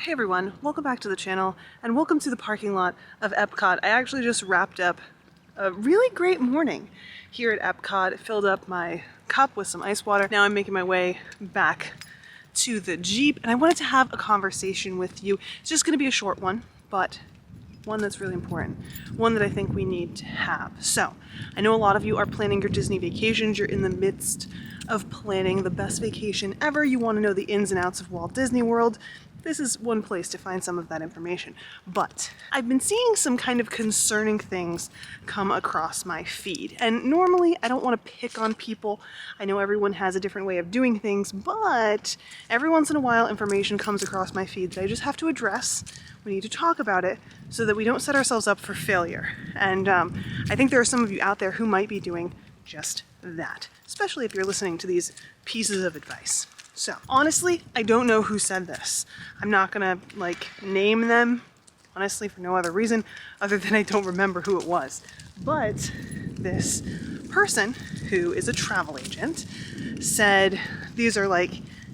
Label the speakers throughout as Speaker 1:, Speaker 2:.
Speaker 1: Hey everyone, welcome back to the channel and welcome to the parking lot of Epcot. I actually just wrapped up a really great morning here at Epcot. Filled up my cup with some ice water. Now I'm making my way back to the Jeep and I wanted to have a conversation with you. It's just going to be a short one, but one that's really important. One that I think we need to have. So, I know a lot of you are planning your Disney vacations. You're in the midst of planning the best vacation ever. You want to know the ins and outs of Walt Disney World. This is one place to find some of that information. But I've been seeing some kind of concerning things come across my feed. And normally I don't want to pick on people. I know everyone has a different way of doing things, but every once in a while information comes across my feed that I just have to address. We need to talk about it so that we don't set ourselves up for failure. And I think there are some of you out there who might be doing just that, especially if you're listening to these pieces of advice. So honestly, I don't know who said this. I'm not gonna name them, honestly, for no other reason other than I don't remember who it was. But this person, who is a travel agent, said these are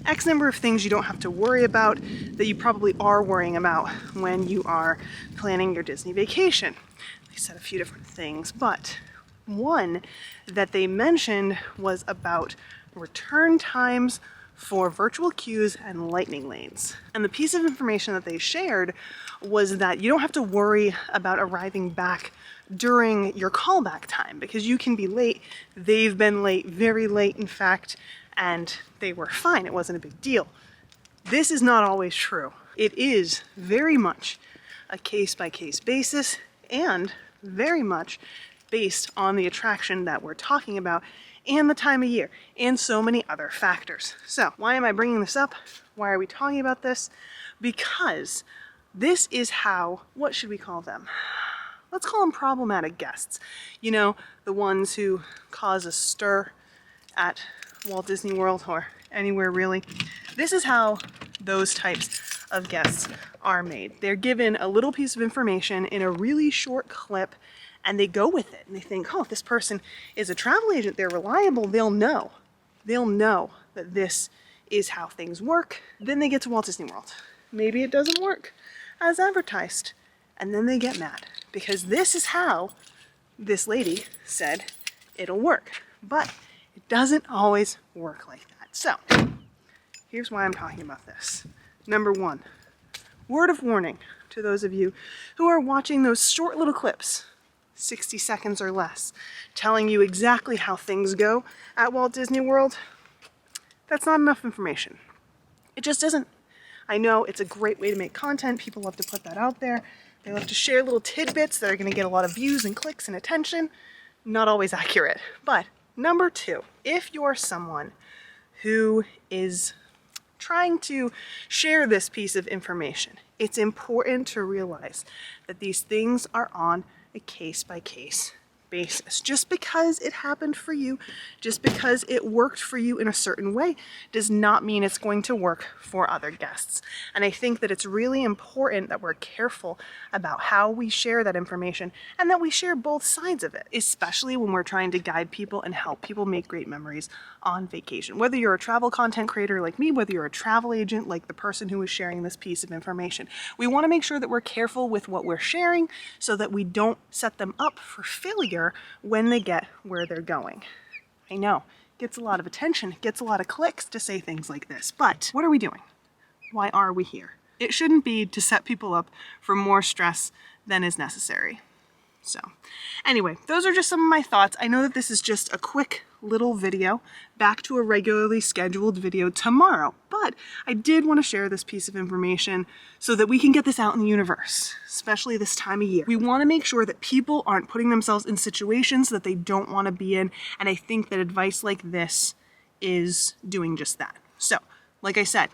Speaker 1: X number of things you don't have to worry about that you probably are worrying about when you are planning your Disney vacation. They said a few different things, but one that they mentioned was about return times for virtual queues and lightning lanes. And the piece of information that they shared was that you don't have to worry about arriving back during your callback time because you can be late. They've been late, very late in fact, and they were fine. It wasn't a big deal. This is not always true. It is very much a case-by-case basis and very much based on the attraction that we're talking about and the time of year, and so many other factors. So why am I bringing this up? Why are we talking about this? Because this is how, what should we call them? Let's call them problematic guests. You know, the ones who cause a stir at Walt Disney World or anywhere really. This is how those types of guests are made. They're given a little piece of information in a really short clip and they go with it and they think, oh, if this person is a travel agent, they're reliable, they'll know. They'll know that this is how things work. Then they get to Walt Disney World. Maybe it doesn't work as advertised. And then they get mad because this is how this lady said it'll work. But it doesn't always work like that. So here's why I'm talking about this. Number one, word of warning to those of you who are watching those short little clips, 60 seconds or less, telling you exactly how things go at Walt Disney World. That's not enough information. It just isn't. I know it's a great way to make content. People love to put that out there. They love to share little tidbits that are going to get a lot of views and clicks and attention. Not always accurate. But number two, if you're someone who is trying to share this piece of information, it's important to realize that these things are on a case-by-case basis. Just because it happened for you, just because it worked for you in a certain way, does not mean it's going to work for other guests. And I think that it's really important that we're careful about how we share that information and that we share both sides of it, especially when we're trying to guide people and help people make great memories on vacation. Whether you're a travel content creator like me, whether you're a travel agent like the person who is sharing this piece of information, we want to make sure that we're careful with what we're sharing so that we don't set them up for failure when they get where they're going. I know, it gets a lot of attention, it gets a lot of clicks to say things like this, but what are we doing? Why are we here? It shouldn't be to set people up for more stress than is necessary. So anyway, those are just some of my thoughts. I know that this is just a quick little video, back to a regularly scheduled video tomorrow, but I did want to share this piece of information so that we can get this out in the universe, especially this time of year. We want to make sure that people aren't putting themselves in situations that they don't want to be in, and I think that advice like this is doing just that. So, like I said,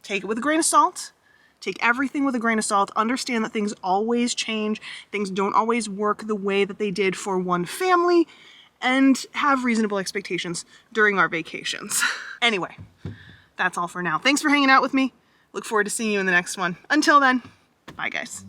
Speaker 1: take it with a grain of salt. Take everything with a grain of salt. Understand that things always change. Things don't always work the way that they did for one family, and have reasonable expectations during our vacations. Anyway, that's all for now. Thanks for hanging out with me. Look forward to seeing you in the next one. Until then, bye guys.